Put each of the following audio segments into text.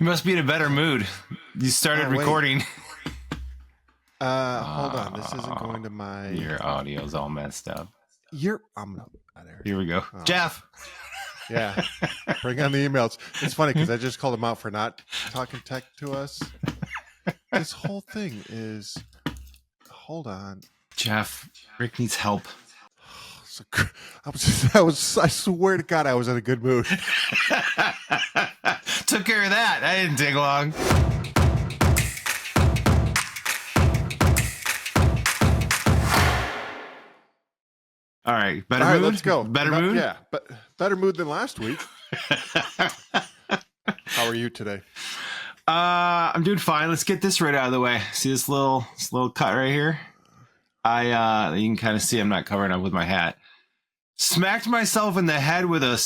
You must be in a better mood. You started recording. Hold on. This isn't going to my... Your audio's all messed up. Here we go. Jeff. Yeah. Bring on the emails. It's funny because I just called him out for not talking tech to us. This whole thing is... Hold on. Jeff, Rick needs help. I swear to God, I was in a good mood. Took care of that. That didn't take long. All right, better mood. Let's go. Better mood. Yeah, but better mood than last week. How are you today? I'm doing fine. Let's get this right out of the way. See this little cut right here? You can kind of see I'm not covering up with my hat. Smacked myself in the head with a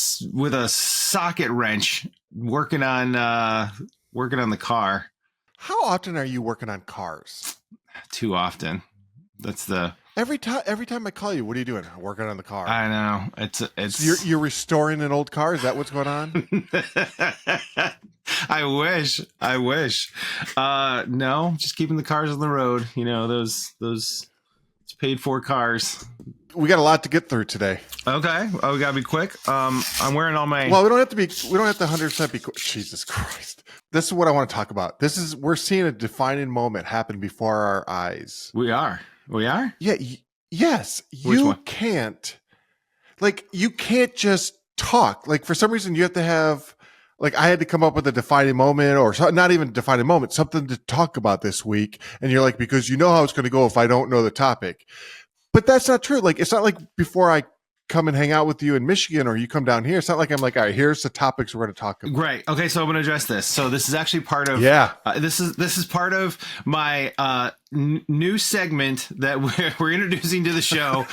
socket wrench working on the car. How often are you working on cars? Too often. That's the every time I call you, what are you doing? Working on the car. I know. It's so you're restoring an old car. Is that what's going on? I wish. No, just keeping the cars on the road. You know, those paid for cars. We got a lot to get through today. Okay. Oh, we gotta be quick. I'm wearing all my... Well, we don't have to 100% be quick. Jesus Christ. This is what I want to talk about. We're seeing a defining moment happen before our eyes. We are? Yeah. Yes. You can't just talk. Like, for some reason you have to have, like, I had to come up with a defining moment, or not even a defining moment, something to talk about this week. And you're like, because you know how it's going to go if I don't know the topic. But that's not true. Like, it's not like before I come and hang out with you in Michigan or you come down here. It's not like I'm like, all right, here's the topics we're going to talk about. Great. Okay, so I'm going to address this. So this is actually part of this is part of my new segment that we're introducing to the show.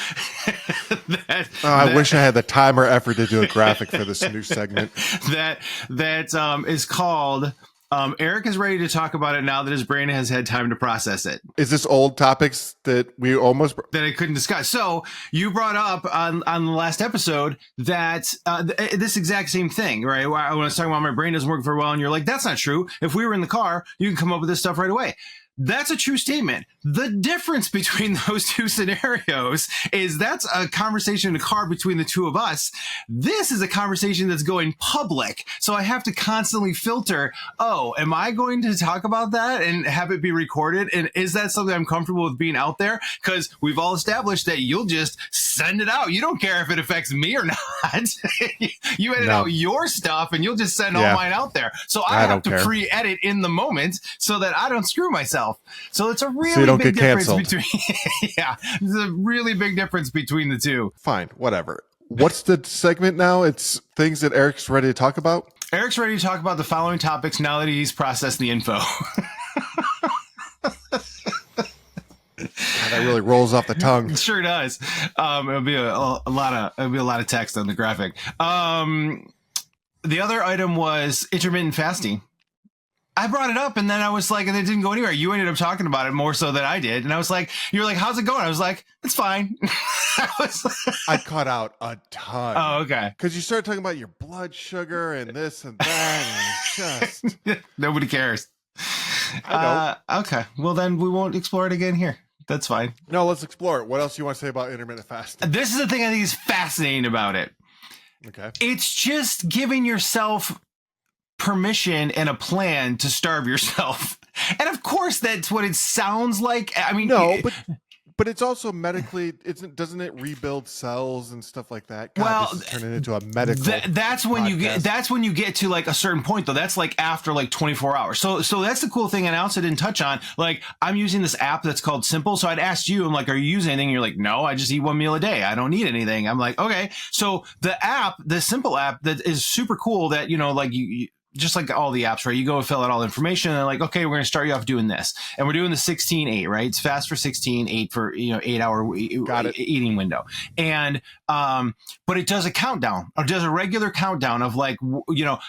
I wish I had the time or effort to do a graphic for this new segment. That is called. Eric is ready to talk about it now that his brain has had time to process it. Is this old topics that we almost... that I couldn't discuss? So you brought up on the last episode that this exact same thing, right? When I was talking about my brain doesn't work very well, and you're like, that's not true. If we were in the car, you can come up with this stuff right away. That's a true statement. The difference between those two scenarios is that's a conversation in a car between the two of us. This is a conversation that's going public. So I have to constantly filter, am I going to talk about that and have it be recorded? And is that something I'm comfortable with being out there? Because we've all established that you'll just send it out. You don't care if it affects me or not. You edit out your stuff and you'll just send all mine out there. So I have to pre-edit in the moment so that I don't screw myself. So it's a really big difference between it's a really big difference between the two. Fine, whatever. What's the segment now? It's things that Eric's ready to talk about. Eric's ready to talk about the following topics now that he's processed the info. God, that really rolls off the tongue. It sure does. It'll be a lot of text on the graphic. The other item was intermittent fasting. I brought it up and then I was like, and it didn't go anywhere. You ended up talking about it more so than I did. And I was like, you're like, how's it going? I was like, it's fine. I cut out a ton. Oh, okay. Because you started talking about your blood sugar and this and that. And just... Nobody cares. I don't. Okay. Well, then we won't explore it again here. That's fine. No, let's explore it. What else do you want to say about intermittent fasting? This is the thing I think is fascinating about it. Okay. It's just giving yourself permission and a plan to starve yourself. And of course that's what it sounds like. I mean, no, but it's also medically, doesn't it rebuild cells and stuff like that? God, this is turning into a medical that's when podcast. you get to like a certain point though. That's like after like 24 hours. So that's the cool thing. And I also didn't touch on, like, I'm using this app that's called Simple. So I'd asked you, I'm like, are you using anything? And you're like, no, I just eat one meal a day. I don't need anything. I'm like, okay. So the Simple app that is super cool that, you know, like you just like all the apps, right? You go and fill out all the information and like, okay, we're going to start you off doing this. And we're doing the 16-8, right? It's fast for 16, 8 for, 8 hour eating window. And, but it does a countdown, or does a regular countdown of like,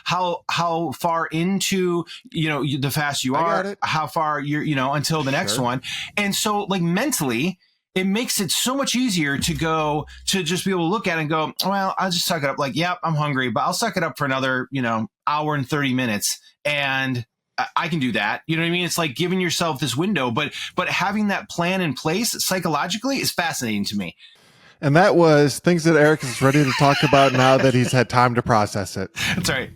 how far into, the fast you are, how far you're, until the next one. And so like mentally, it makes it so much easier to go to just be able to look at it and go, well, I'll just suck it up. Like, yep, I'm hungry, but I'll suck it up for another, hour and 30 minutes. And I can do that. You know what I mean? It's like giving yourself this window, but having that plan in place psychologically is fascinating to me. And that was things that Eric is ready to talk about now that he's had time to process it. That's right.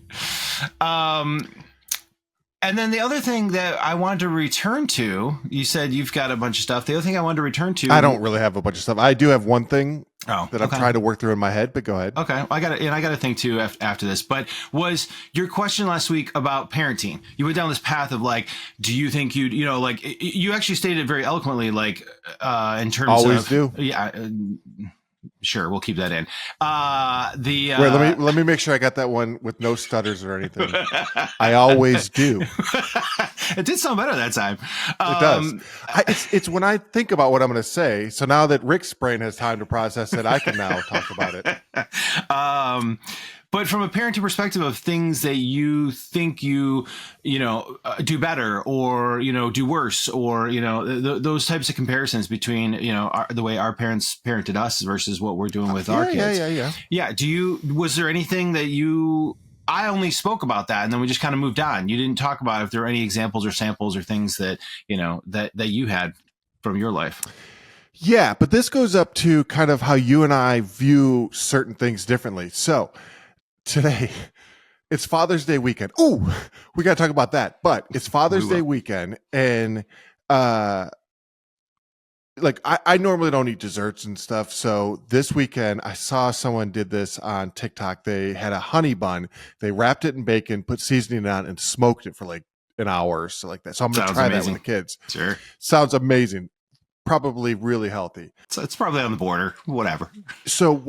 And then the other thing that I wanted to return to, you said you've got a bunch of stuff. The other thing I wanted to return to. I don't really have a bunch of stuff. I do have one thing that I'm okay. trying to work through in my head, but go ahead. Okay. I got to think too after this, but was your question last week about parenting. You went down this path of like, do you think you actually stated it very eloquently, like, in terms Always of. do. Yeah. Sure, we'll keep that in. Wait, let me make sure I got that one with no stutters or anything. I always do. It did sound better that time. It does. It's when I think about what I'm going to say. So now that Rick's brain has time to process it, I can now talk about it. But from a parenting perspective of things that you think do better or, do worse or, those types of comparisons between, the way our parents parented us versus what we're doing with our kids. Yeah. Was there anything that I only spoke about that and then we just kind of moved on. You didn't talk about if there were any examples or samples or things that, that you had from your life. Yeah. But this goes up to kind of how you and I view certain things differently. So, today, it's Father's Day weekend. Ooh, we got to talk about that. But it's Father's Day weekend, and I normally don't eat desserts and stuff. So this weekend, I saw someone did this on TikTok. They had a honey bun. They wrapped it in bacon, put seasoning on, and smoked it for like an hour or so like that. So I'm going to try that with the kids. Sure, sounds amazing. Probably really healthy. So it's probably on the border. Whatever. So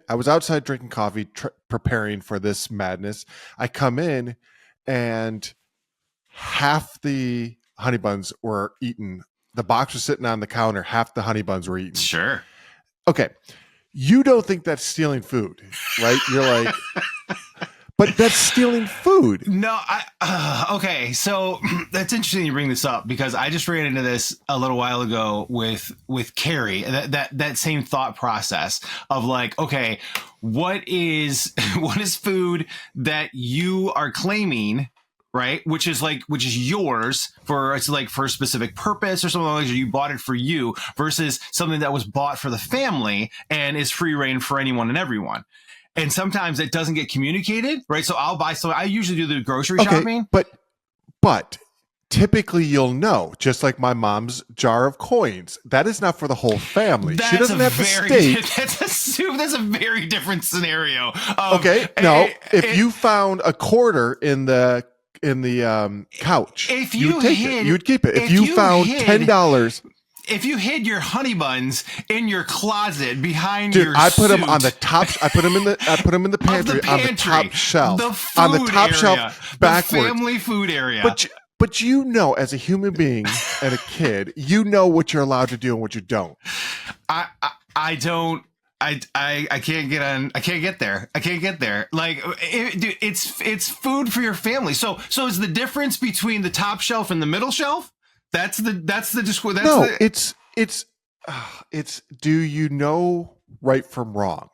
I was outside drinking coffee, preparing for this madness. I come in and half the honey buns were eaten. The box was sitting on the counter. Half the honey buns were eaten. Sure. Okay. You don't think that's stealing food, right? You're like, but that's stealing food. No, okay. So that's interesting you bring this up because I just ran into this a little while ago with Carrie, that same thought process of like, okay, what is food that you are claiming, right? Which is yours for a specific purpose or something like that. You bought it for you versus something that was bought for the family and is free reign for anyone and everyone. And sometimes it doesn't get communicated, right? So I'll buy. So I usually do the grocery shopping. But typically you'll know, just like my mom's jar of coins, that is not for the whole family. She doesn't have to state. That's a very different scenario. If you found a quarter in the couch, you would take it. You would keep it. If you found $10. If you hid your honey buns in your closet behind your I put suit, them on the top. I put them in the pantry, on the top shelf, on the top shelf, backwards, the family food area. But as a human being and a kid, what you're allowed to do and what you don't. I don't. I can't get on. I can't get there. Like, dude, it's food for your family. So is the difference between the top shelf and the middle shelf? It's do you know right from wrong?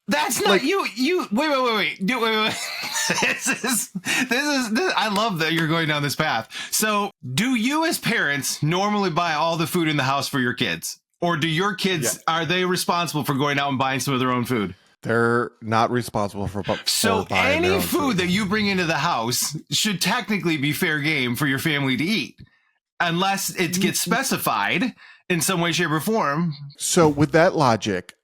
That's not you. Wait. This is. I love that you're going down this path. So, do you as parents normally buy all the food in the house for your kids, or do your kids are they responsible for going out and buying some of their own food? They're not responsible for buying any food that you bring into the house should technically be fair game for your family to eat. Unless it gets specified in some way, shape, or form. So with that logic,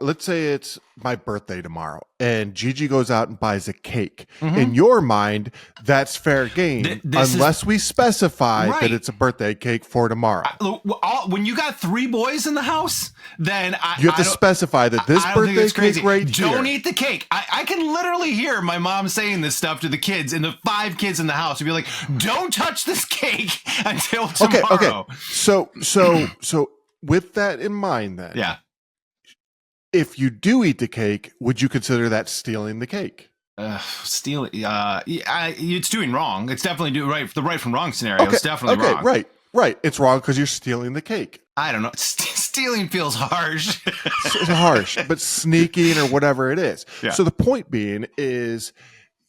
let's say it's my birthday tomorrow and Gigi goes out and buys a cake. Mm-hmm. In your mind, that's fair game unless we specify that it's a birthday cake for tomorrow. When you got 3 boys in the house, then you have to specify that this birthday cake right here. Don't eat the cake. I can literally hear my mom saying this stuff to the kids and the 5 kids in the house. She'd be like, don't touch this cake until tomorrow. Okay. So with that in mind then. Yeah. If you do eat the cake, would you consider that stealing the cake? Stealing. It's doing wrong. It's definitely doing right. The right from wrong scenario. It's definitely wrong. Right. Right. It's wrong because you're stealing the cake. I don't know. Stealing feels harsh. It's harsh, but sneaking or whatever it is. Yeah. So the point being is,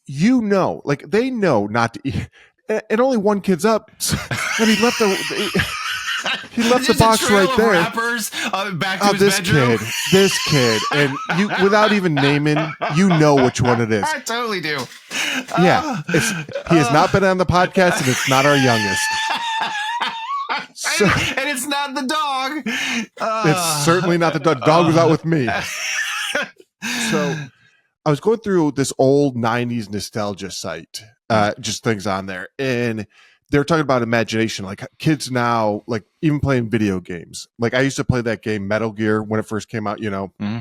like they know not to eat. And only one kid's up. And he left the box right there. Wrappers, back to his bedroom. This kid, and you, without even naming, you know which one it is. I totally do. Yeah, he has not been on the podcast, and it's not our youngest. So, and it's not the dog. It's certainly not the dog. Dog was out with me. So I was going through this old 90s nostalgia site, just things on there. And they were talking about imagination. Like kids now, like even playing video games. Like I used to play that game Metal Gear when it first came out, Mm-hmm.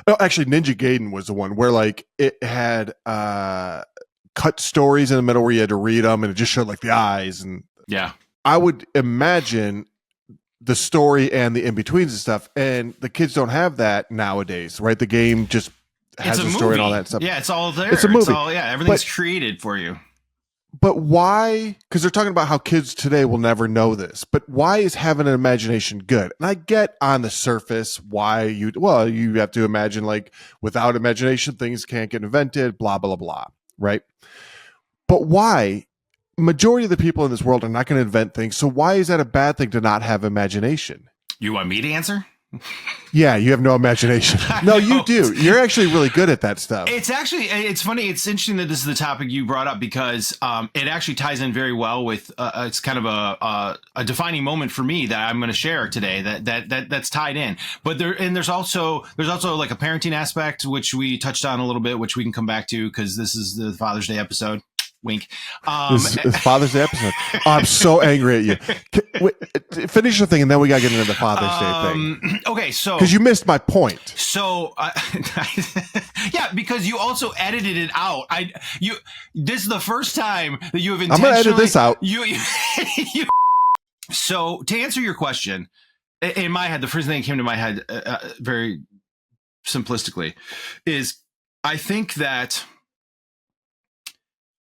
Oh, actually, Ninja Gaiden was the one where like it had cut stories in the middle where you had to read them and it just showed like the eyes. And yeah. I would imagine the story and the in-betweens and stuff, and the kids don't have that nowadays, right? The game just has a story and all that stuff. Yeah, it's all there. It's a movie. Everything's created for you. But why? Because they're talking about how kids today will never know this. But why is having an imagination good? And I get on the surface why you have to imagine, like without imagination, things can't get invented, blah, blah, blah, right? But why? Majority of the people in this world are not going to invent things. So why is that a bad thing to not have imagination? You want me to answer? Yeah, you have no imagination. No, you do. You're actually really good at that stuff. It's funny. It's interesting that this is the topic you brought up because it actually ties in very well with it's kind of a defining moment for me that I'm going to share today that's tied in. But there's also like a parenting aspect, which we touched on a little bit, which we can come back to because this is the Father's Day episode. Wink. This is Father's Day episode. Oh, I'm so angry at you. Finish the thing, and then we got to get into the Father's Day thing. Okay, so because you missed my point. So, yeah, because you also edited it out. This is the first time that you have intentionally. I'm going to edit this out. So, to answer your question, in my head, the first thing that came to my head, very simplistically, is I think that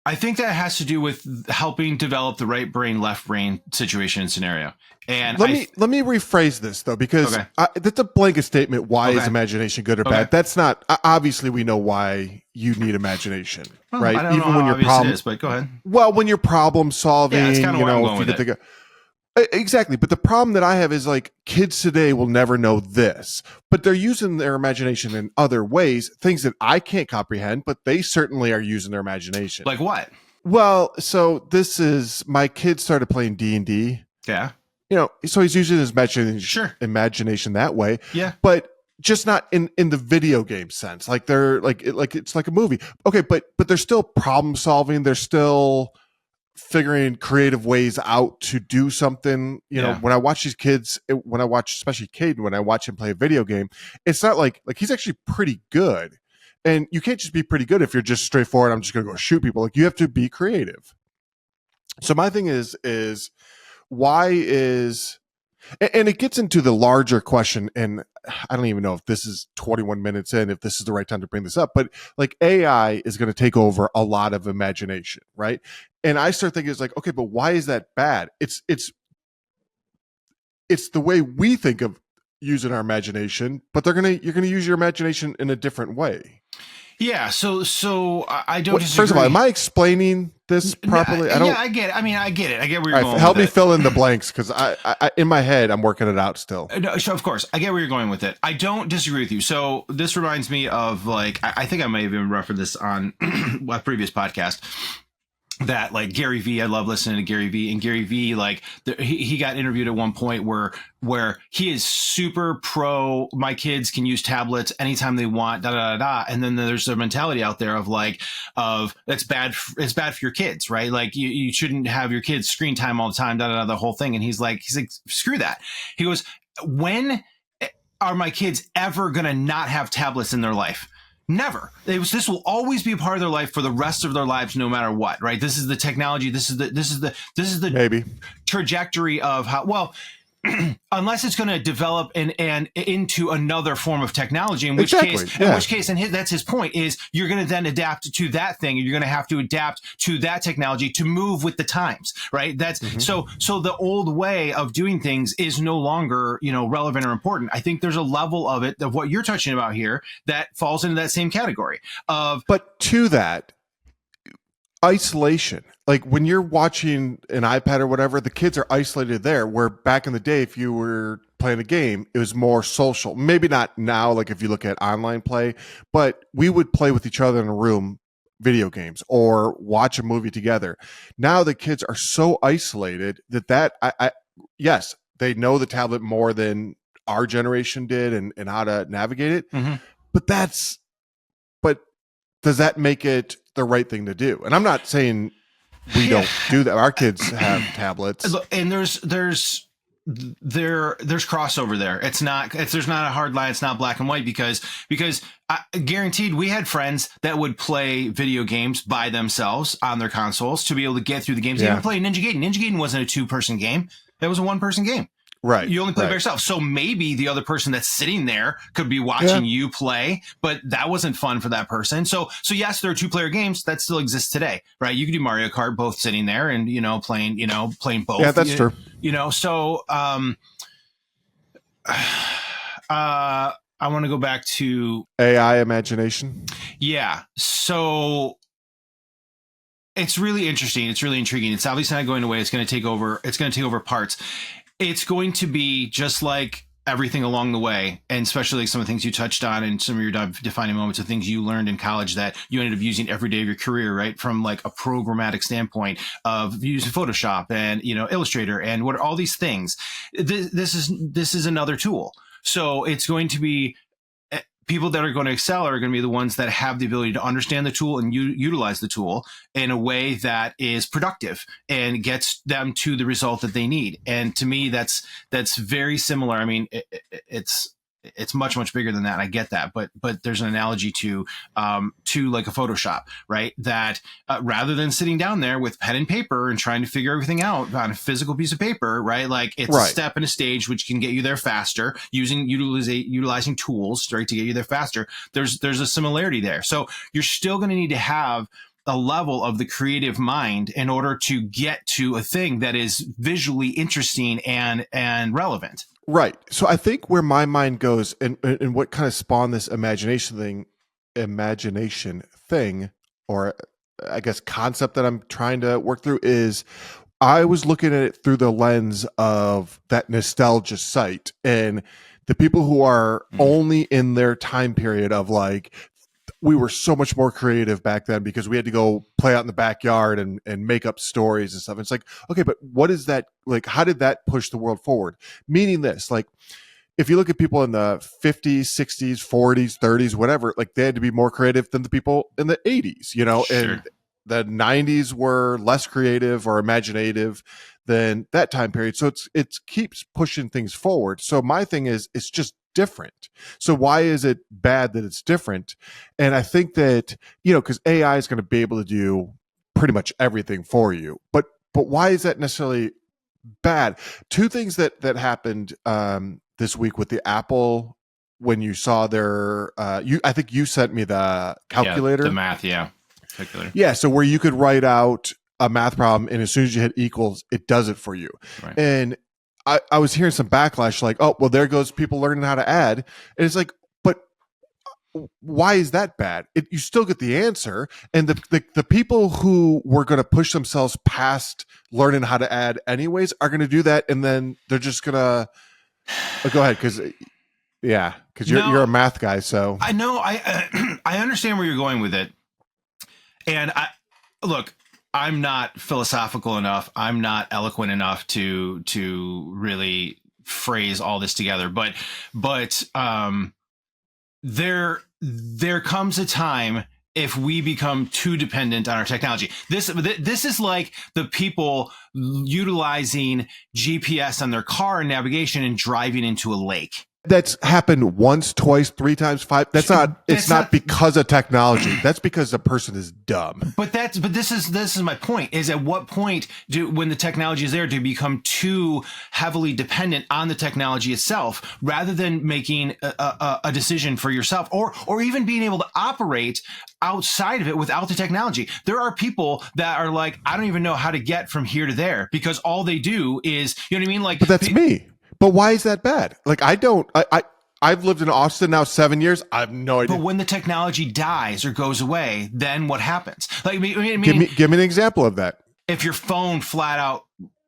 it has to do with helping develop the right brain, left brain situation and scenario. And let me rephrase this though, because that's a blanket statement. Why is imagination good or bad? That's not, obviously we know why you need imagination, right? I don't know when you're but go ahead. Well, when you're problem solving, that's kind of where I'm going with it. Exactly. But the problem that I have is like kids today will never know this, but they're using their imagination in other ways, things that I can't comprehend, but they certainly are using their imagination. Like what? Well, so this is my kid started playing D&D. Yeah. So he's using his imagination that way. Yeah. But just not in the video game sense. Like they're like it's like a movie. Okay, but they're still problem solving. They're still figuring creative ways out to do something. When I watch these kids, especially Caden, when I watch him play a video game, it's not like he's actually pretty good. And you can't just be pretty good if you're just straightforward. I'm just going to go shoot people. Like you have to be creative. So my thing is why is, and it gets into the larger question, and I don't even know if this is 21 minutes in, if this is the right time to bring this up, but like AI is going to take over a lot of imagination, right? And I start thinking, it's like, okay, but why is that bad? It's the way we think of using our imagination, but you're going to use your imagination in a different way. Yeah, so I don't disagree. First of all, am I explaining this properly? I get it. I mean, I get it. I get where you're going. Help me fill in the blanks because I in my head I'm working it out still. No, so of course, I get where you're going with it. I don't disagree with you. So this reminds me of like I think I may have even referenced this on a previous podcast. That like Gary Vee, I love listening to Gary Vee, and Gary Vee, like he got interviewed at one point where he is super pro. My kids can use tablets anytime they want, da da da da. And then there's a mentality out there of that's bad. It's bad for your kids, right? Like you shouldn't have your kids screen time all the time, da da da, the whole thing. And he's like, screw that. He goes, when are my kids ever gonna not have tablets in their life? Never. This will always be a part of their life for the rest of their lives, no matter what. Right? This is the technology. This is the maybe trajectory of how. Well, unless it's going to develop and into another form of technology, in which Exactly, case, yeah. that's his point, is you're going to then adapt to that thing, and you're going to have to adapt to that technology to move with the times, right? That's so the old way of doing things is no longer, relevant or important. I think there's a level of it, of what you're touching about here, that falls into that same category of, But to that, isolation. Like when you're watching an iPad or whatever, the kids are isolated there. Where back in the day, if you were playing a game, it was more social. Maybe not now, like if you look at online play, but we would play with each other in a room, video games, or watch a movie together. Now the kids are so isolated that yes, they know the tablet more than our generation did, and how to navigate it. Mhm. But but does that make it the right thing to do? And I'm not saying we don't do that. Our kids have tablets. Look, and there's crossover there. There's not a hard line. It's not black and white, because I guaranteed we had friends that would play video games by themselves on their consoles to be able to get through the games. They even played Ninja Gaiden. Ninja Gaiden wasn't a 2-person game. It was a 1-person game. Right. You only play by yourself. So maybe the other person that's sitting there could be watching you play, but that wasn't fun for that person. So yes, there are 2-player games that still exist today, right? You can do Mario Kart both sitting there and, playing both. Yeah, that's true. So, I want to go back to AI imagination. Yeah. So it's really interesting. It's really intriguing. It's obviously not going away. It's going to take over. It's going to take over parts. It's going to be just like everything along the way, and especially like some of the things you touched on and some of your defining moments of things you learned in college that you ended up using every day of your career, right? From like a programmatic standpoint of using Photoshop and, Illustrator and what are all these things. This is another tool. So it's going to be people that are going to excel are going to be the ones that have the ability to understand the tool and utilize the tool in a way that is productive and gets them to the result that they need. And to me, that's very similar. I mean, it's much, much bigger than that. I get that, but there's an analogy to like a Photoshop, right? That rather than sitting down there with pen and paper and trying to figure everything out on a physical piece of paper, right? Like it's a step and a stage which can get you there faster, utilizing tools, right, to get you there faster. There's a similarity there. So you're still going to need to have a level of the creative mind in order to get to a thing that is visually interesting and relevant. Right. So I think where my mind goes, and what kind of spawned this imagination thing, or I guess concept that I'm trying to work through, is I was looking at it through the lens of that nostalgia site and the people who are only in their time period of like, we were so much more creative back then because we had to go play out in the backyard and make up stories and stuff. It's like, okay, but what is that? Like, how did that push the world forward? Meaning this, like, if you look at people in the 50s, 60s, 40s, 30s, whatever, like they had to be more creative than the people in the 80s, Sure. and the 90s were less creative or imaginative than that time period. So it keeps pushing things forward. So my thing is, it's just different. So why is it bad that it's different? And I think that, because AI is going to be able to do pretty much everything for you, but why is that necessarily bad? Two things that happened this week with the Apple, when you saw their I think you sent me the calculator, the math, calculator. Yeah, so where you could write out a math problem, and as soon as you hit equals, it does it for you. Right. And I was hearing some backlash, like, oh, well, there goes people learning how to add. And it's like, but why is that bad? You still get the answer. And the people who were going to push themselves past learning how to add anyways are going to do that. And then they're just going to go ahead. Because you're a math guy. So I know, I understand where you're going with it. And look, I'm not philosophical enough. I'm not eloquent enough to really phrase all this together. But there comes a time if we become too dependent on our technology. This is like the people utilizing GPS on their car and navigation and driving into a lake. That's happened once, twice, 3 times, 5. It's not because of technology. That's because the person is dumb. But this is my point, is at what point when the technology is there, do you become too heavily dependent on the technology itself rather than making a decision for yourself, or even being able to operate outside of it without the technology? There are people that are like, I don't even know how to get from here to there, because all they do is, you know what I mean? Like, but that's me. But why is that bad? Like, I've lived in Austin now 7 years. I have no idea. But when the technology dies or goes away, then what happens? Like, give me an example of that. If your phone flat out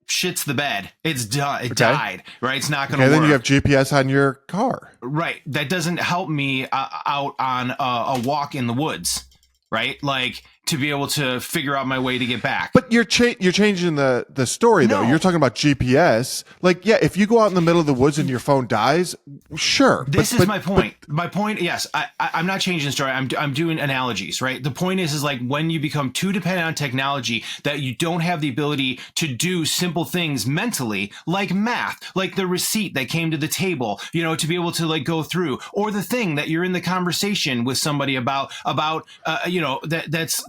shits the bed, it's done. It died, right? It's not going to work. And then you have GPS on your car. Right. That doesn't help me out on a walk in the woods, right? Like, to be able to figure out my way to get back. But you're changing the story, though. You're talking about GPS. Like, yeah, if you go out in the middle of the woods and your phone dies, sure. This is my point. My point, yes, I'm not changing the story. I'm doing analogies, right? The point is like, when you become too dependent on technology that you don't have the ability to do simple things mentally, like math, like the receipt that came to the table, you know, to be able to like go through, or the thing that you're in the conversation with somebody about you know,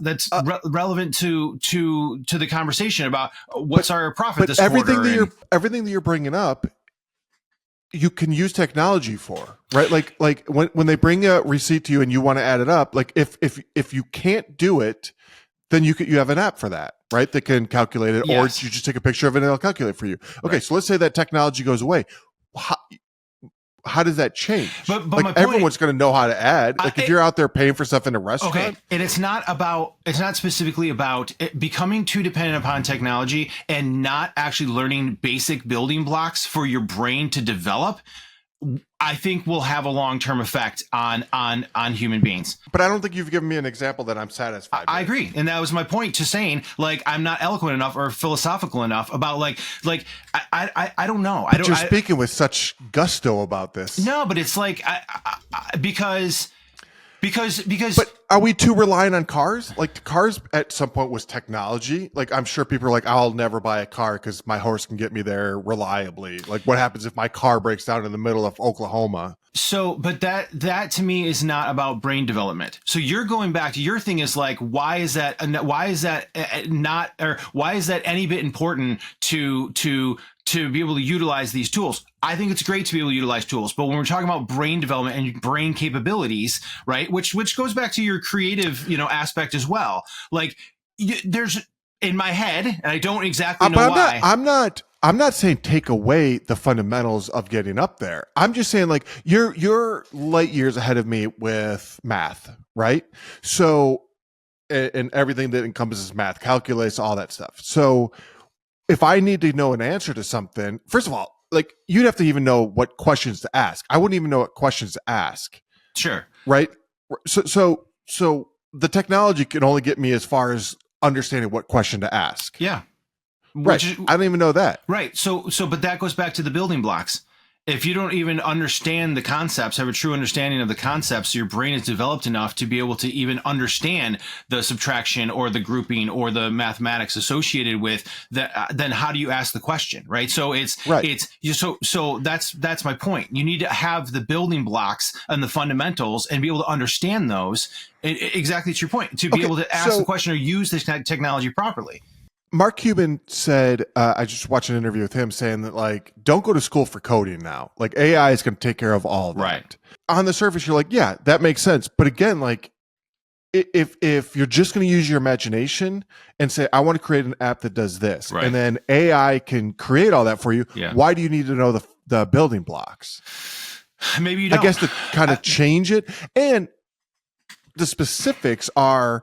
that's relevant to the conversation about what's our profit this quarter. Everything that you're bringing up, you can use technology for, right? Like when they bring a receipt to you and you want to add it up, like if you can't do it, then you have an app for that, right? That can calculate it, yes. Or you just take a picture of it and it'll calculate for you. Okay, right. So let's say that technology goes away. How does that change? But like, everyone's going to know how to add. Like, if you're out there paying for stuff in a restaurant. Okay, and it's not specifically about becoming too dependent upon technology and not actually learning basic building blocks for your brain to develop. I think will have a long-term effect on human beings. But I don't think you've given me an example that I'm satisfied with. I agree. And that was my point to saying, like, I'm not eloquent enough or philosophical enough about like I don't know. You're speaking with such gusto about this. No, but it's like, because But are we too reliant on cars? Like, cars at some point was technology. Like, I'm sure people are like, I'll never buy a car because my horse can get me there reliably. Like, what happens if my car breaks down in the middle of Oklahoma? So, but that to me is not about brain development. So you're going back to your thing is like, why is that not, or why is that any bit important to be able to utilize these tools? I think it's great to be able to utilize tools, but when we're talking about brain development and brain capabilities, right, which goes back to your creative, aspect as well. Like, there's in my head, and I don't exactly know why. I'm not saying take away the fundamentals of getting up there. I'm just saying, like, you're light years ahead of me with math, right? So, and everything that encompasses math, calculus, all that stuff. So, if I need to know an answer to something, first of all, like, you'd have to even know what questions to ask. I wouldn't even know what questions to ask. Sure. Right? So the technology can only get me as far as understanding what question to ask. Yeah. Right. I don't even know that. Right. So, but that goes back to the building blocks. If you don't even understand the concepts, have a true understanding of the concepts, your brain is developed enough to be able to even understand the subtraction or the grouping or the mathematics associated with that. Then how do you ask the question? Right. So so that's my point. You need to have the building blocks and the fundamentals and be able to understand those. Exactly to your point, to be able to ask the question or use this technology properly. Mark Cuban said, I just watched an interview with him saying that, like, don't go to school for coding now. Like, AI is going to take care of all of that. Right. On the surface, you're like, yeah, that makes sense. But again, like, if you're just going to use your imagination and say, I want to create an app that does this, right, and then AI can create all that for you, why do you need to know the building blocks? Maybe you don't. I guess to kind of change it. And the specifics are,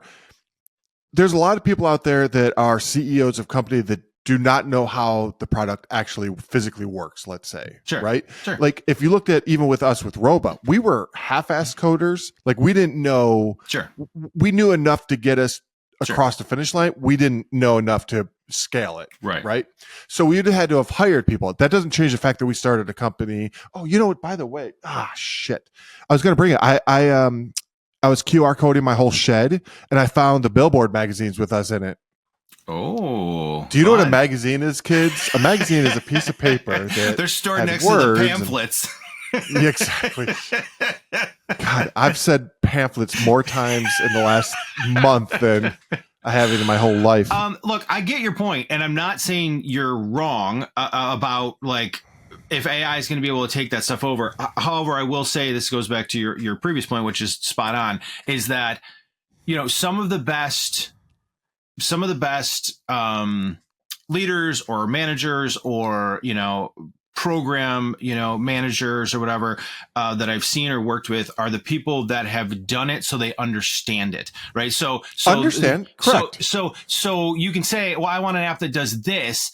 there's a lot of people out there that are CEOs of companies that do not know how the product actually physically works, let's say. Sure. Right? Sure. Like, if you looked at even with us with Roba, we were half-ass coders. Like, we didn't know. Sure. We knew enough to get us across the finish line. We didn't know enough to scale it. Right. So we'd had to have hired people. That doesn't change the fact that we started a company. Oh, you know what? By the way, shit. I was going to bring it. I was QR coding my whole shed, and I found the Billboard magazines with us in it. Oh, do you know what a magazine is, kids? A magazine is a piece of paper that they're stored has next to the pamphlets. Yeah, exactly. God, I've said pamphlets more times in the last month than I have in my whole life. Look, I get your point, and I'm not saying you're wrong about like if AI is going to be able to take that stuff over. However, I will say this goes back to your previous point, which is spot on, is that some of the best leaders or managers or program managers or whatever that I've seen or worked with are the people that have done it so they understand it, right? So Understand, correct. So you can say, well, I want an app that does this.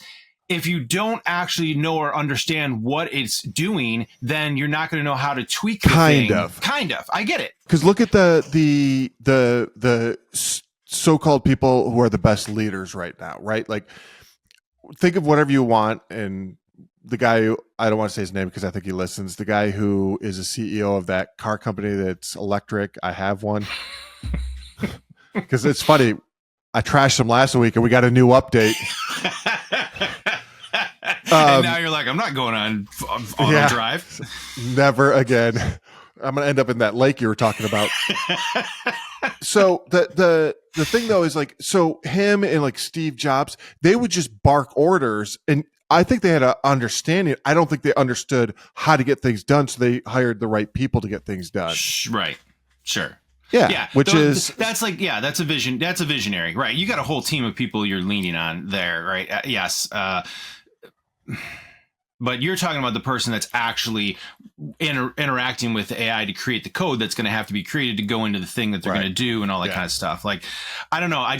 If you don't actually know or understand what it's doing, then you're not going to know how to tweak the thing. Kind of. I get it. Because look at the so-called people who are the best leaders right now, right? Like, think of whatever you want, and the guy who, I don't want to say his name because I think he listens, the guy who is a CEO of that car company that's electric. I have one. Because it's funny. I trashed him last week and we got a new update. And now you're like, I'm not going on auto drive. Never again. I'm going to end up in that lake you were talking about. So the thing though is like, so him and like Steve Jobs, they would just bark orders, and I think they had an understanding. I don't think they understood how to get things done, so they hired the right people to get things done. Right. Sure. Yeah. That's a vision. That's a visionary, right? You got a whole team of people you're leaning on there, right? Yes. But you're talking about the person that's actually interacting with the AI to create the code that's going to have to be created to go into the thing that they're going to do and all that kind of stuff. Like, I don't know. I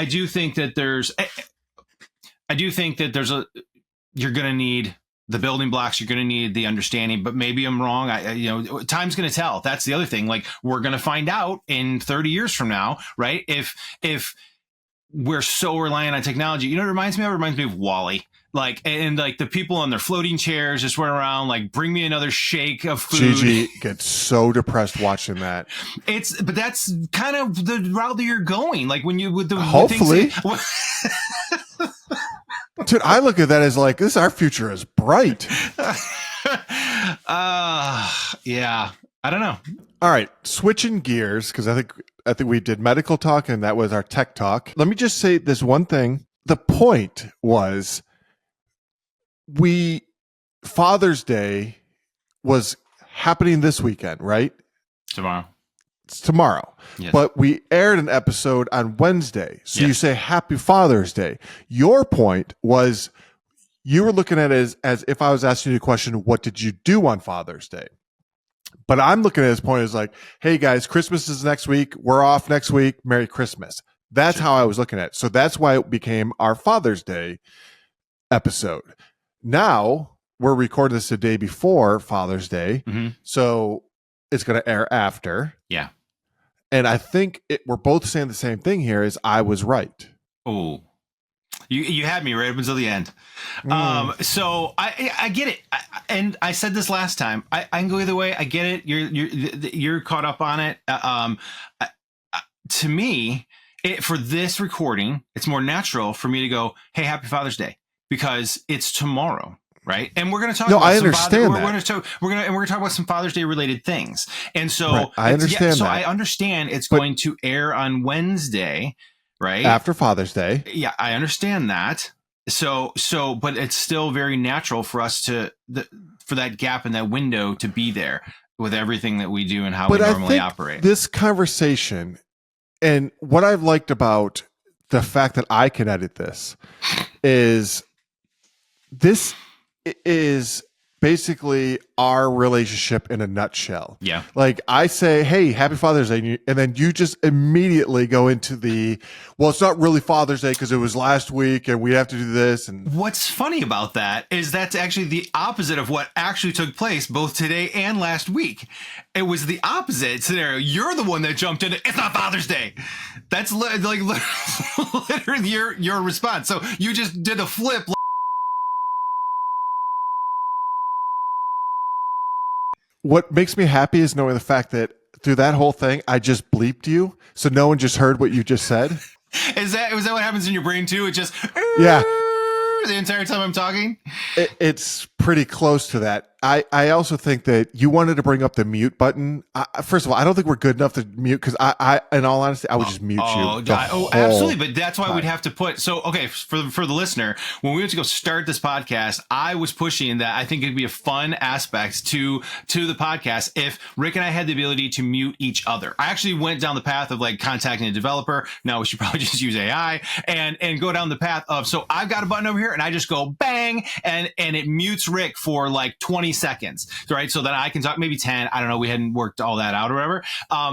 do think that you're going to need the building blocks. You're going to need the understanding, but maybe I'm wrong. Time's going to tell. That's the other thing. Like, we're going to find out in 30 years from now, right? If we're so reliant on technology, it reminds me of WALL-E. Like, and like the people on their floating chairs just running around, like, bring me another shake of food. Gigi gets so depressed watching that. But that's kind of the route that you're going. Like, when you, with the, hopefully. Dude, I look at that as like, our future is bright. Yeah, I don't know. All right. Switching gears, because I think we did medical talk and that was our tech talk. Let me just say this one thing. The point was, Father's Day was happening this weekend, right? Tomorrow. It's tomorrow. Yes. But we aired an episode on Wednesday. So you say Happy Father's Day. Your point was you were looking at it as if I was asking you the question, what did you do on Father's Day? But I'm looking at his point as like, hey guys, Christmas is next week. We're off next week. Merry Christmas. That's how I was looking at it. So that's why it became our Father's Day episode. Now we're recording this the day before Father's Day. Mm-hmm. So it's going to air after. Yeah. And I think we're both saying the same thing here is I was right. Oh, you had me right up until the end. So I get it. And I said this last time, I can go either way. I get it. You're caught up on it. To me, for this recording, it's more natural for me to go, hey, Happy Father's Day, because it's tomorrow. Right. And we're going to talk about I understand that. We're going to talk about some Father's Day related things. And so I understand that. So I understand it's going to air on Wednesday, right? After Father's Day. Yeah, I understand that. So, but it's still very natural for us for that gap in that window to be there with everything that we do and how we normally operate. This conversation, and what I've liked about the fact that I can edit this is basically our relationship in a nutshell. Yeah. Like I say, hey, Happy Father's Day. And then you just immediately go into well, it's not really Father's Day because it was last week and we have to do this. And what's funny about that is that's actually the opposite of what actually took place both today and last week. It was the opposite scenario. You're the one that jumped in. It's not Father's Day. That's literally your response. So you just did a flip. What makes me happy is knowing the fact that through that whole thing, I just bleeped you, so no one just heard what you just said. Was that what happens in your brain too? It just the entire time I'm talking. It's pretty close to that. I also think that you wanted to bring up the mute button. First of all, I don't think we're good enough to mute because in all honesty, I would just mute you. Absolutely. But that's why time. we'd have to put. So, okay, for the listener, when we went to go start this podcast, I was pushing that I think it'd be a fun aspect to the podcast if Rick and I had the ability to mute each other. I actually went down the path of like contacting a developer. Now we should probably just use AI and go down the path of, so I've got a button over here and I just go bang and it mutes Rick for like 20 seconds, right? So that I can talk, maybe 10. I don't know. We hadn't worked all that out or whatever.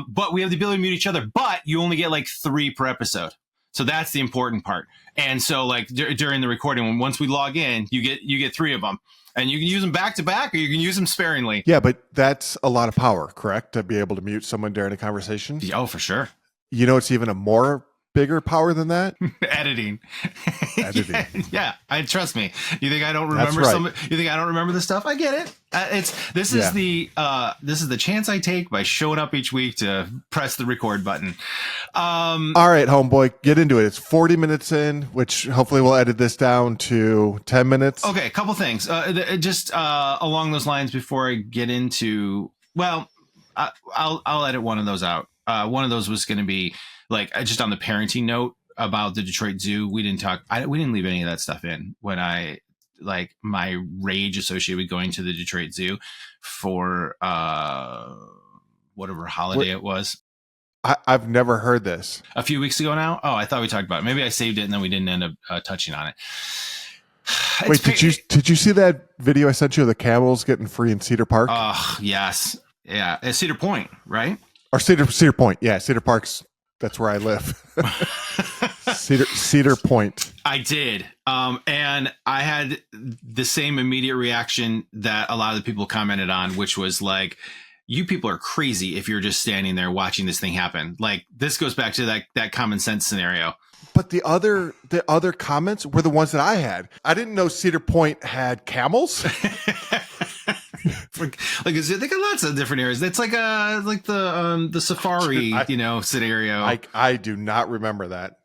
But we have the ability to mute each other, but you only get like 3 per episode. So that's the important part. And so like during the recording, once we log in, you get 3 of them. And you can use them back to back or you can use them sparingly. Yeah, but that's a lot of power, correct? To be able to mute someone during a conversation? Oh, for sure. You know, it's even a more bigger power than that. Editing. Yeah. Trust me. You think I don't remember you think I don't remember this stuff? I get it. This is the chance I take by showing up each week to press the record button. All right, homeboy, get into it. It's 40 minutes in, which hopefully we'll edit this down to 10 minutes. Okay. A couple things, just along those lines before I get into, well, I'll edit one of those out. One of those was going to be like just on the parenting note about the Detroit Zoo. We didn't leave any of that stuff in when I like my rage associated with going to the Detroit Zoo for whatever holiday it was. I've never heard this. A few weeks ago now. Oh, I thought we talked about it. Maybe I saved it and then we didn't end up touching on it. Wait, did you see that video I sent you of the camels getting free in Cedar Park? Oh, yes. Yeah. At Cedar Point, right? Or Cedar Point. Yeah, Cedar Park's, that's where I live. Cedar Point. I did. And I had the same immediate reaction that a lot of the people commented on, which was like, you people are crazy if you're just standing there watching this thing happen. Like, this goes back to that common sense scenario. But the other comments were the ones that I had. I didn't know Cedar Point had camels. Like they got lots of different areas. It's like the safari, scenario. I do not remember that.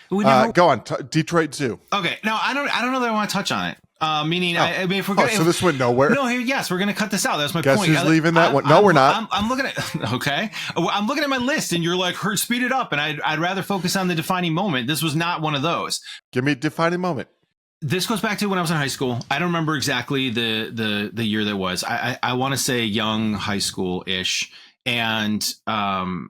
Go on, Detroit Zoo. Okay, no, I don't know that I want to touch on it. Meaning, I mean, if we're gonna, so this went nowhere. No, yes, we're gonna cut this out. That's my Guess point. Who's leaving that one? No, we're not. I'm looking at. Okay, I'm looking at my list, and you're like, speed it up, and I'd rather focus on the defining moment. This was not one of those. Give me a defining moment. This goes back to when I was in high school. I don't remember exactly the year that was. I want to say young high school ish, and I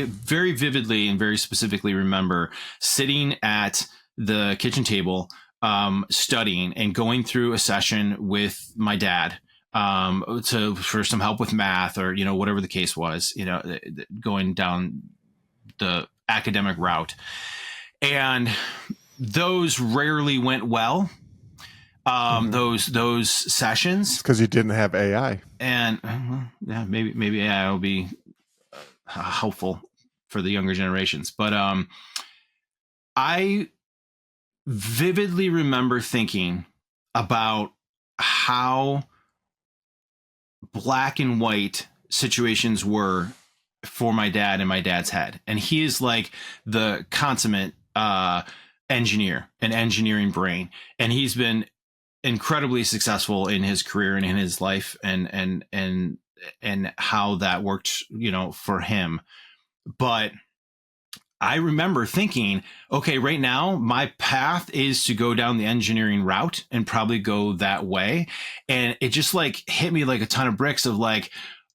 very vividly and very specifically remember sitting at the kitchen table, studying and going through a session with my dad, for some help with math or, whatever the case was, going down the academic route. And those rarely went well. Those sessions, because you didn't have AI, and maybe AI will be helpful for the younger generations. But I vividly remember thinking about how black and white situations were for my dad in my dad's head. And he is like the consummate engineer, an engineering brain. And he's been incredibly successful in his career and in his life and how that worked, for him. But I remember thinking, okay, right now my path is to go down the engineering route and probably go that way. And it just like hit me like a ton of bricks of like,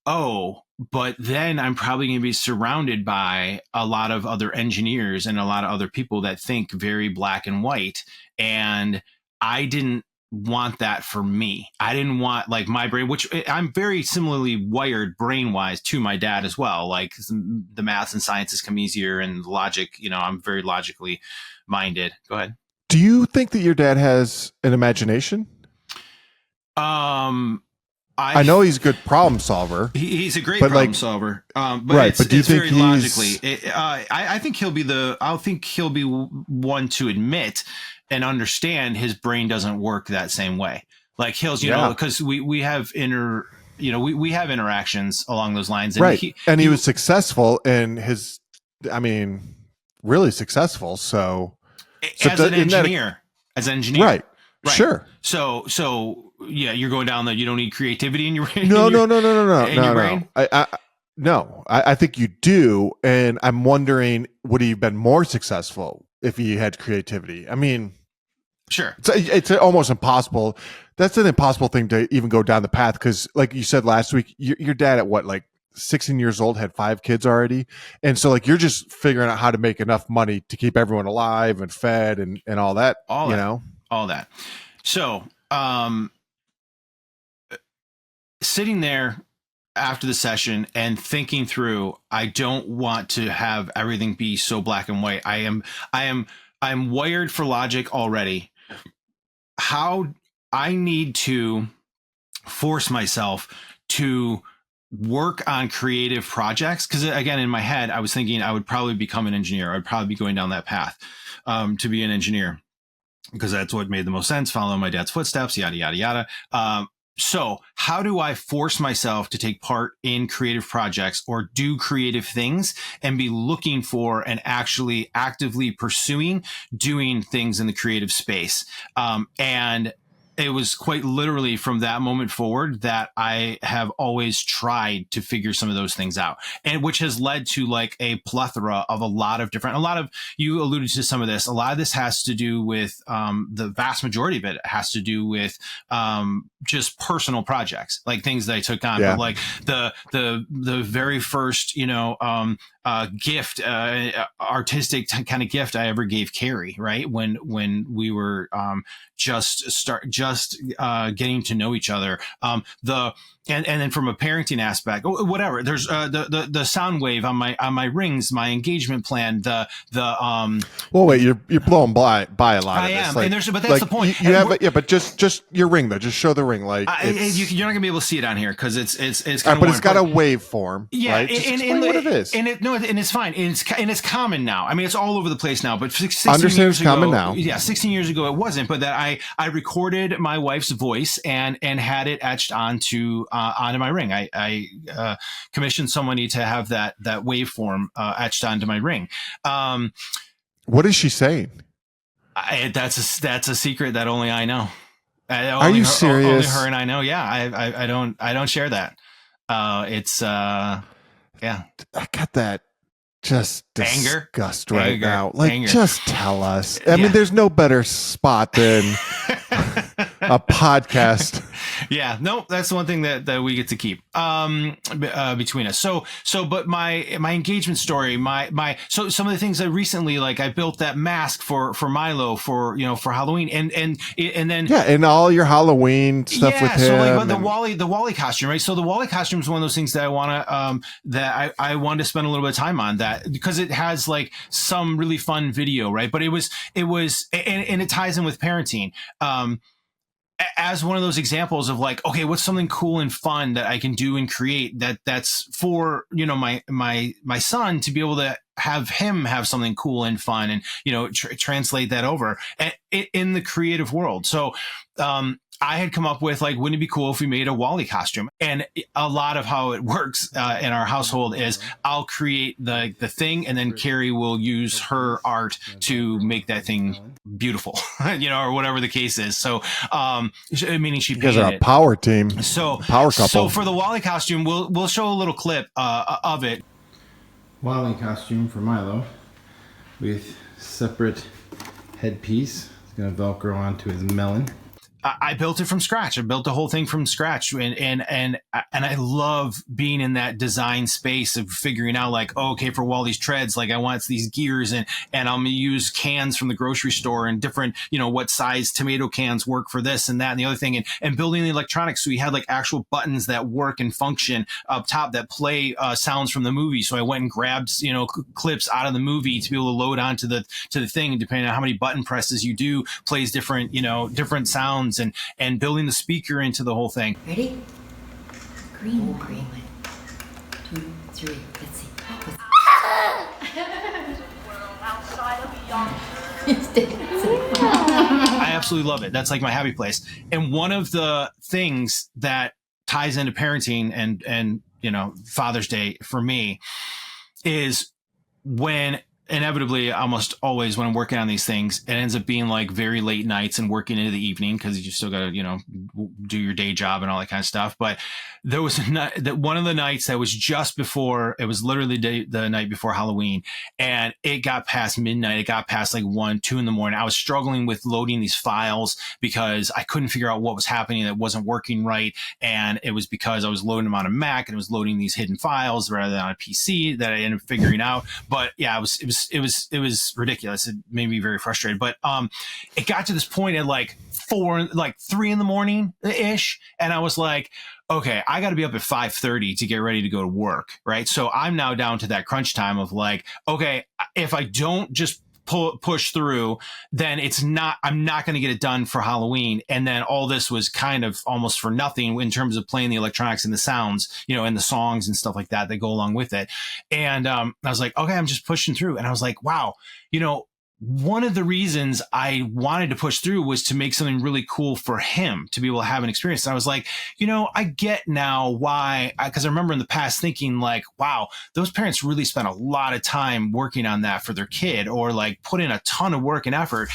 oh, but then I'm probably going to be surrounded by a lot of other engineers and a lot of other people that think very black and white. And I didn't want that for me. I didn't want like my brain, which I'm very similarly wired brain wise to my dad as well. Like the maths and sciences come easier and logic, I'm very logically minded. Go ahead. Do you think that your dad has an imagination? I know he's a good problem solver. He's a great problem solver. But right, but do you think very logically? I think he'll be one to admit and understand his brain doesn't work that same way. Like Hills, because we have we have interactions along those lines. And right. He was successful in his, really successful. So as an engineer. Right. Sure. So yeah, you're going down that you don't need creativity in your No, no, no, no, no, no, in no, your no. brain. No, I think you do, and I'm wondering, would he have been more successful if he had creativity? I mean, Sure. it's almost impossible. That's an impossible thing to even go down the path because, like you said last week, your dad at what, like 16 years old, had 5 kids already, and so like you're just figuring out how to make enough money to keep everyone alive and fed and all that. All you that. know, All that. So, sitting there after the session and thinking through, I don't want to have everything be so black and white. I'm wired for logic already. How I need to force myself to work on creative projects. Cause again, in my head, I was thinking I would probably become an engineer. I'd probably be going down that path, to be an engineer, because that's what made the most sense. Follow my dad's footsteps, yada, yada, yada. So how do I force myself to take part in creative projects or do creative things and be looking for and actually actively pursuing doing things in the creative space? And it was quite literally from that moment forward that I have always tried to figure some of those things out, and which has led to like a plethora of a lot of, you alluded to some of this. A lot of this has to do with, the vast majority of it has to do with, just personal projects, like things that I took on. Yeah. But like the very first, gift, artistic kind of gift I ever gave Carrie, right? When we were, just getting to know each other. And then from a parenting aspect, whatever, there's the sound wave on my rings, my engagement plan, well, wait, you're blowing by a lot. I of this. am, Like, and but that's the point. You have, but just your ring though. Just show the ring. Like you're not gonna be able to see it on here because it's kind of. But it's got a waveform. Yeah, right? Just explain what it is. And it's fine. And it's common now. I mean, it's all over the place now. But 16 Understand years it's common ago, now. Yeah, 16 years ago it wasn't. But that I recorded my wife's voice and had it etched onto my ring. I commissioned somebody to have that waveform etched onto my ring. What is she saying? That's a secret that only I know. Are you serious? Only her and I know. Yeah, I don't share that. It's yeah. I got that just Anger? disgust right Anger. now. Like, Anger. just tell us. I mean, there's no better spot than a podcast. Yeah, no, that's the one thing that we get to keep between us. But my engagement story, so some of the things that recently, like I built that mask for Milo for Halloween, and then yeah, and all your Halloween stuff with him. So like the Wally costume, right? So the Wally costume is one of those things that I want to I wanted to spend a little bit of time on that because it has like some really fun video, right? But it was and it ties in with parenting. As one of those examples of like, okay, what's something cool and fun that I can do and create that's for, my son to be able to have him have something cool and fun and, translate that over in the creative world. So, I had come up with like, wouldn't it be cool if we made a Wally costume? And a lot of how it works in our household is I'll create the thing, and then Carrie will use her art to make that thing beautiful, or whatever the case is. So, meaning she painted are a power team, power couple. So for the Wally costume, we'll show a little clip of it. Wally costume for Milo with separate headpiece. It's gonna Velcro onto his melon. I built it from scratch. I built the whole thing from scratch, and I love being in that design space of figuring out like, okay, for Wally's treads, like I want these gears, and I'm gonna use cans from the grocery store and different, what size tomato cans work for this and that and the other thing, and building the electronics. So we had like actual buttons that work and function up top that play sounds from the movie. So I went and grabbed clips out of the movie to be able to load onto the thing, and depending on how many button presses you do, plays different different sounds. And building the speaker into the whole thing. Ready? Green. 1, 2, 3. Let's see. I absolutely love it. That's like my happy place. And one of the things that ties into parenting and Father's Day for me is when inevitably, almost always when I'm working on these things, it ends up being like very late nights and working into the evening because you still got to, do your day job and all that kind of stuff. But there was one of the nights that was just before, it was literally the night before Halloween, and it got past midnight. It got past like 1, 2 in the morning. I was struggling with loading these files because I couldn't figure out what was happening that wasn't working right. And it was because I was loading them on a Mac and it was loading these hidden files rather than on a PC that I ended up figuring out. But yeah, it was ridiculous. It made me very frustrated. But it got to this point at like 3 in the morning ish, and I was like, okay, I got to be up at 5:30 to get ready to go to work, right? So I'm now down to that crunch time of like, okay, if I don't just push through, then I'm not going to get it done for Halloween. And then all this was kind of almost for nothing in terms of playing the electronics and the sounds, and the songs and stuff like that go along with it. And I was like, okay, I'm just pushing through. And I was like, wow, one of the reasons I wanted to push through was to make something really cool for him to be able to have an experience. And I was like, I get now why, because I remember in the past thinking like, wow, those parents really spent a lot of time working on that for their kid, or like put in a ton of work and effort.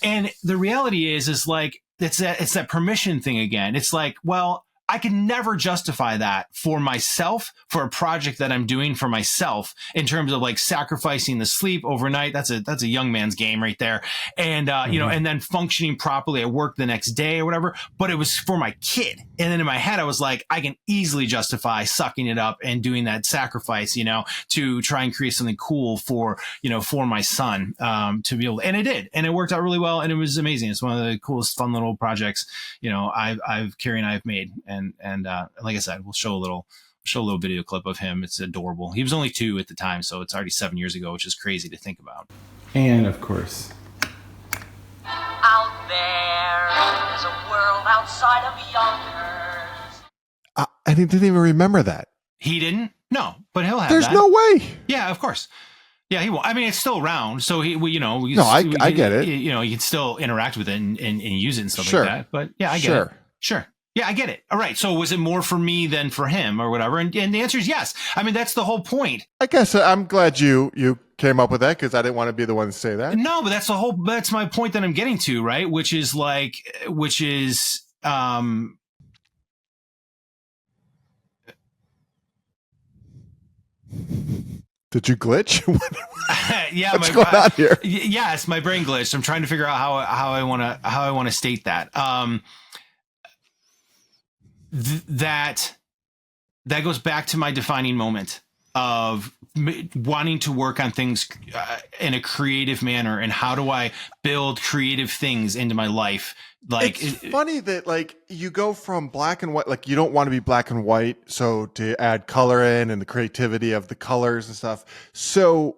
And the reality is like, it's that permission thing again. It's like, well, I can never justify that for myself, for a project that I'm doing for myself, in terms of like sacrificing the sleep overnight. That's a young man's game right there. And, and then functioning properly at work the next day or whatever. But it was for my kid. And then in my head, I was like, I can easily justify sucking it up and doing that sacrifice, to try and create something cool for my son, to be able to, and it did. And it worked out really well. And it was amazing. It's one of the coolest, fun little projects, Carrie and I have made. And like I said, we'll show a little video clip of him. It's adorable. He was only 2 at the time, so it's already 7 years ago, which is crazy to think about. And of course, out there's a world outside of Yonkers. And he didn't even remember that. He didn't? No, but he'll have There's that. no way. Yeah, of course. Yeah, he will. I mean, it's still around, so I get it. You can still interact with it and use it and stuff Sure. like that. But yeah, I get it. Sure. Yeah, I get it. All right. So was it more for me than for him or whatever? And the answer is yes. I mean, that's the whole point. I guess I'm glad you came up with that, because I didn't want to be the one to say that. No, but that's my point that I'm getting to, right? Which is Did you glitch? Yeah, what's going on here? Yes, my brain glitched. I'm trying to figure out how I want to state that. That goes back to my defining moment of wanting to work on things in a creative manner, and how do I build creative things into my life. Like, it's funny that like you go from black and white, like you don't want to be black and white, so to add color in and the creativity of the colors and stuff. So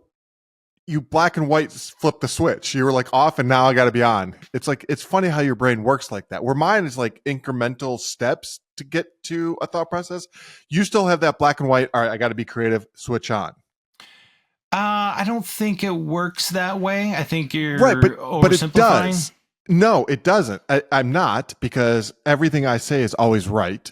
you black and white flip the switch. You were like off, and now I got to be on. It's like, it's funny how your brain works like that. Where mine is like incremental steps to get to a thought process. You still have that black and white. All right, I got to be creative. Switch on. I don't think it works that way. I think you're right, but it does. No, it doesn't. I'm not, because everything I say is always right.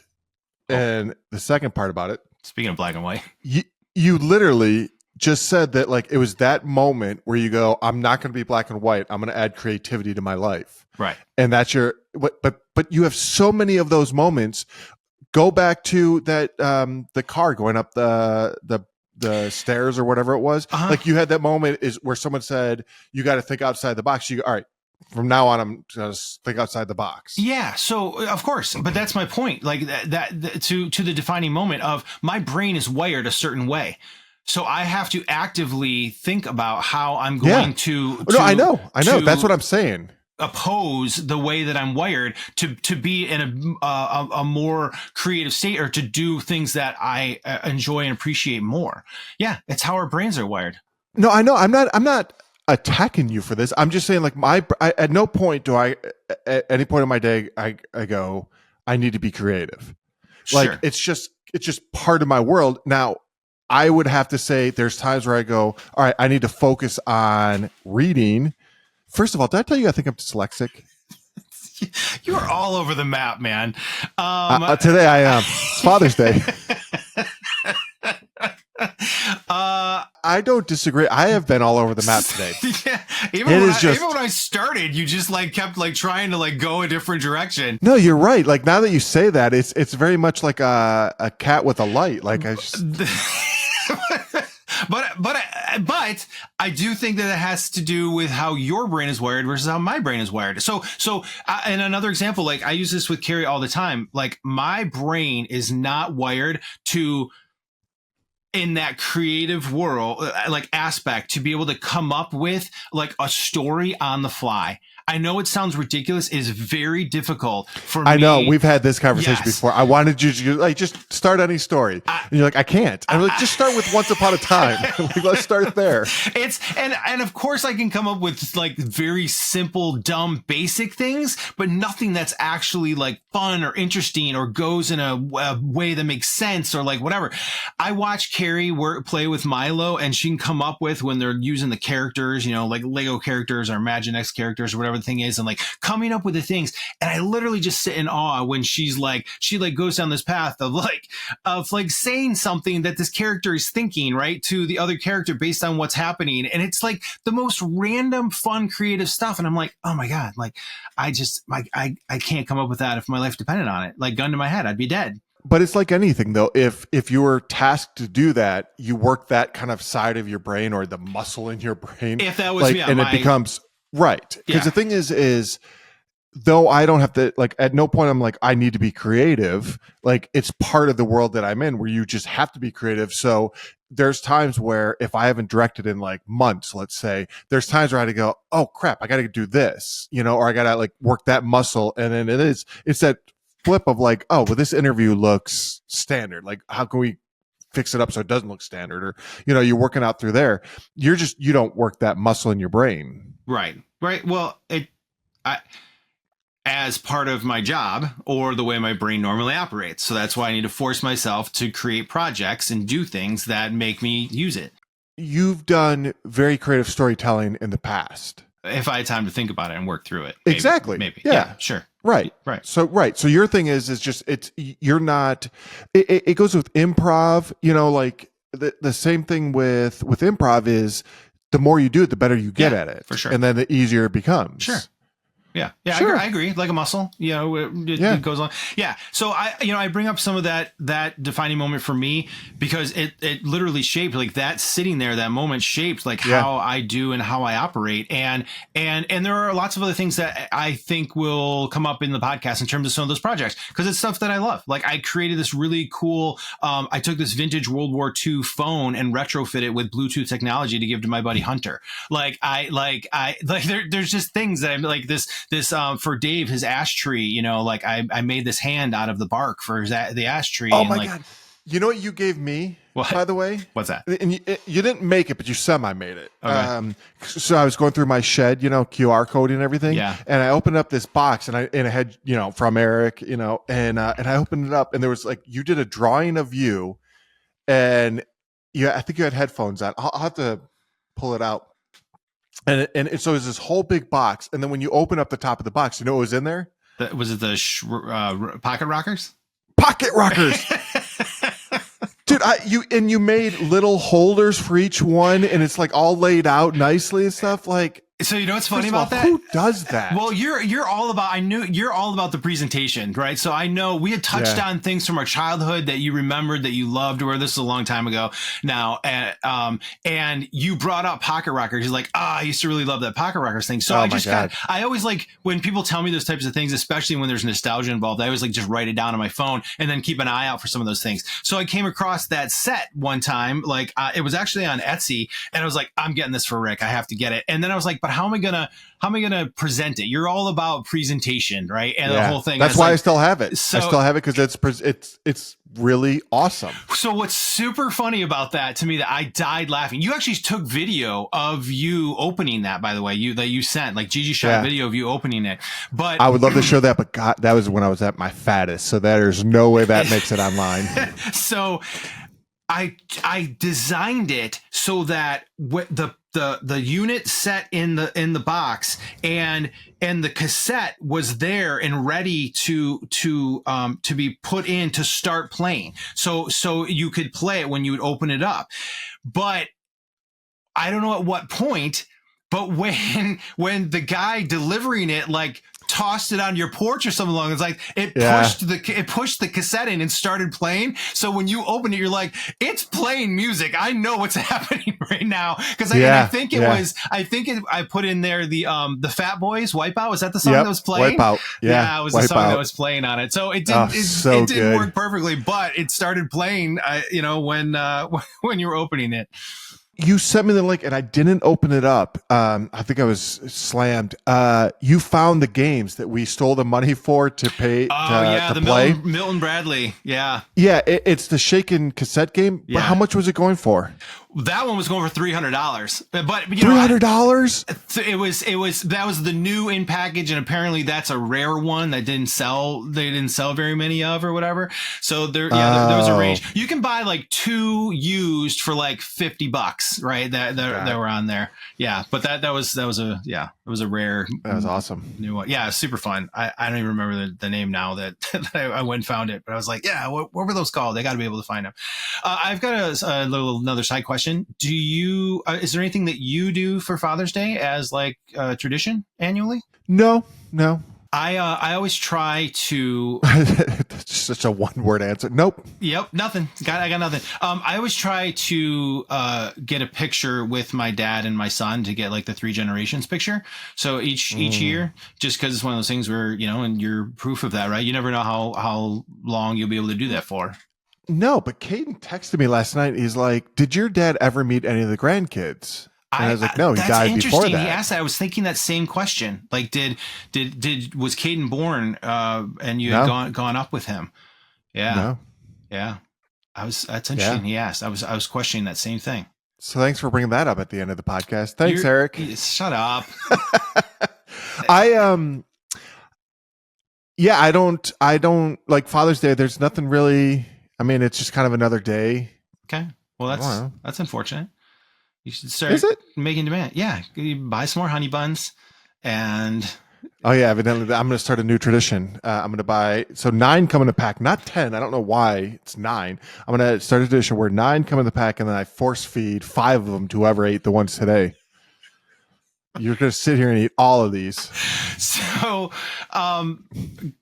Oh. And the second part about it, speaking of black and white, you literally just said that like it was that moment where you go, I'm not going to be black and white. I'm going to add creativity to my life. Right. And that's but you have so many of those moments. Go back to that, the car going up the stairs or whatever it was. Uh-huh. Like you had that moment is where someone said, you got to think outside the box. You go, all right, from now on, I'm just think outside the box. Yeah. So of course, but that's my point. Like that to the defining moment of my brain is wired a certain way. So I have to actively think about how I'm going to. No, I know. That's what I'm saying. Oppose the way that I'm wired to be in a more creative state, or to do things that I enjoy and appreciate more. Yeah, it's how our brains are wired. No, I know. I'm not attacking you for this. I'm just saying, like, at no point do I, at any point in my day, I go, I need to be creative. Like, sure. It's just part of my world. Now, I would have to say there's times where I go, all right, I need to focus on reading. First of all, did I tell you I think I'm dyslexic? You are all over the map, man. Today I am. It's Father's Day. I don't disagree. I have been all over the map today. Yeah, even when I started, you just like kept like trying to like go a different direction. No, you're right. Like now that you say that, it's very much like a cat with a light. Like I just. But I do think that it has to do with how your brain is wired versus how my brain is wired. So and another example, like I use this with Carrie all the time. Like my brain is not wired to, in that creative world, like aspect, to be able to come up with like a story on the fly. I know it sounds ridiculous. It is very difficult for me. I know we've had this conversation Yes. before. I wanted you to like just start any story, and you're like, I can't. I'm like, just start with Once Upon a Time. Like, let's start there. It's and of course I can come up with like very simple, dumb, basic things, but nothing that's actually like fun or interesting or goes in a way that makes sense or like whatever. I watch Carrie play with Milo, and she can come up with, when they're using the characters, you know, like Lego characters or Imaginext characters or whatever the thing is, and like coming up with the things. And I literally just sit in awe when she goes down this path of like saying something that this character is thinking, right, to the other character based on what's happening. And it's like the most random, fun, creative stuff. And I'm like, oh my God, like I can't come up with that if my life depended on it. Like gun to my head, I'd be dead. But it's like anything, though. If you were tasked to do that, you work that kind of side of your brain or the muscle in your brain. If that was like, me, and it becomes right. Because the thing is though I don't have to, like, at no point I'm like, I need to be creative. Like, it's part of the world that I'm in where you just have to be creative. So there's times where if I haven't directed in like months, let's say, there's times where I had to go, oh crap, I got to do this, you know, or I got to like work that muscle. And then it's that flip of like, oh, well, this interview looks standard. Like, how can we fix it up so it doesn't look standard? Or, you know, you're working out through there. You don't work that muscle in your brain. Right. Well, as part of my job or the way my brain normally operates. So that's why I need to force myself to create projects and do things that make me use it. You've done very creative storytelling in the past. If I had time to think about it and work through it. Exactly. Maybe. Yeah. Sure. Right. So your thing is just, you're not, it goes with improv, you know, like the same thing with improv is the more you do it, the better you get at it. For sure. And then the easier it becomes. Sure. Yeah. Sure. I agree. Like a muscle, you know, it goes on. Yeah. So I bring up some of that defining moment for me because it literally shaped, like that sitting there, that moment shaped like how I do and how I operate. And there are lots of other things that I think will come up in the podcast in terms of some of those projects, because it's stuff that I love. Like I created this really cool, I took this vintage World War II phone and retrofit it with Bluetooth technology to give to my buddy Hunter. There's just things that I'm like this for Dave, his ash tree, you know, like I made this hand out of the bark for the ash tree. Oh my God. You know what you gave me, what? By the way? What's that? And you didn't make it, but you semi-made it. Okay. So I was going through my shed, you know, QR code and everything. Yeah. And I opened up this box and it had, you know, from Eric, you know, and I opened it up and there was like, you did a drawing of you and I think you had headphones on. I'll have to pull it out. And so it was this whole big box. And then when you open up the top of the box, you know what was in there? Was it the pocket rockers? Pocket rockers. Dude, you made little holders for each one, and it's like all laid out nicely and stuff. Like, so you know what's funny about that? Who does that? Well, you're all about. I knew you're all about the presentation, right? So I know we had touched on things from our childhood that you remembered, that you loved. Where this is a long time ago now, and you brought up pocket rockers. He's like, I used to really love that pocket rockers thing. So I always like when people tell me those types of things, especially when there's nostalgia involved. I always like just write it down on my phone and then keep an eye out for some of those things. So I came across that set one time, like it was actually on Etsy, and I was like, I'm getting this for Rick. I have to get it. And then I was like, but how am I gonna present it? You're all about presentation, right? And the whole thing. That's why I still have it. So, I still have it because it's really awesome. So what's super funny about that to me, that I died laughing. You actually took video of you opening that, by the way, that you sent. Like Gigi shot a video of you opening it. But I would love to show that, but God, that was when I was at my fattest. So there's no way that makes it online. So I designed it so that the unit set in the box and the cassette was there and ready to be put in to start playing. So you could play it when you would open it up. But I don't know at what point, but when the guy delivering it like tossed it on your porch or something along, it's like it pushed the cassette in and started playing. So when you open it, you're like, it's playing music. I know what's happening right now because I think I put in there the Fat Boys Wipeout. Was that the song that was playing? Wipeout. Yeah, it was the song that was playing on it. So it didn't work perfectly, but it started playing. When you were opening it. You sent me the link and I didn't open it up. I think I was slammed. You found the games that we stole the money for to pay to play. Milton Bradley. Yeah. Yeah, it's the shaken cassette game. Yeah. But how much was it going for? That one was going for $300, but $300. That was the new in package, and apparently that's a rare one that didn't sell. They didn't sell very many of, or whatever. So there was a range. You can buy like 2 used for like $50, right? That were on there. Yeah, but that was a rare. That was awesome. New one. Yeah, super fun. I don't even remember the name now that I went and found it, but I was like, yeah, what were those called? They got to be able to find them. I've got another side question. Do you is there anything that you do for Father's Day as like a tradition annually? No. I always try to. That's just such a one-word answer. Nope. Yep, nothing. I got nothing. I always try to get a picture with my dad and my son to get like the 3 generations picture. So each year, just because it's one of those things where and you're proof of that, right? You never know how long you'll be able to do that for. No, but Caden texted me last night. He's like, "Did your dad ever meet any of the grandkids?" And I was like, "No, he died before that." He asked that. I was thinking that same question. Like, was Caden born and you had gone up with him? Yeah, no. Yeah. That's interesting. Yeah. He asked. I was questioning that same thing. So thanks for bringing that up at the end of the podcast. Thanks, Eric. Shut up. I don't like Father's Day. There's nothing really. I mean, it's just kind of another day. Okay. Well, that's unfortunate. You should start making demand. Yeah. You buy some more honey buns and. Oh yeah. Evidently I'm going to start a new tradition. I'm going to buy, 9 come in a pack, not 10. I don't know why it's 9. I'm going to start a tradition where 9 come in the pack and then I force feed 5 of them to whoever ate the ones today. You're going to sit here and eat all of these. So,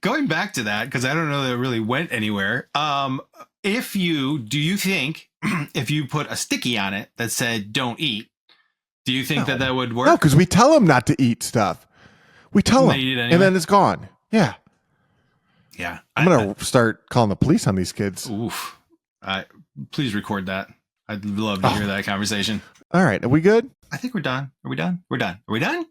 going back to that, because I don't know that it really went anywhere. Do you think if you put a sticky on it that said "Don't eat," do you think that would work? No, because we tell them not to eat stuff. We tell them, anyway. And then it's gone. Yeah. Yeah. I'm going to start calling the police on these kids. Oof. Please record that. I'd love to hear that conversation. All right. Are we good? I think we're done. Are we done? We're done. Are we done?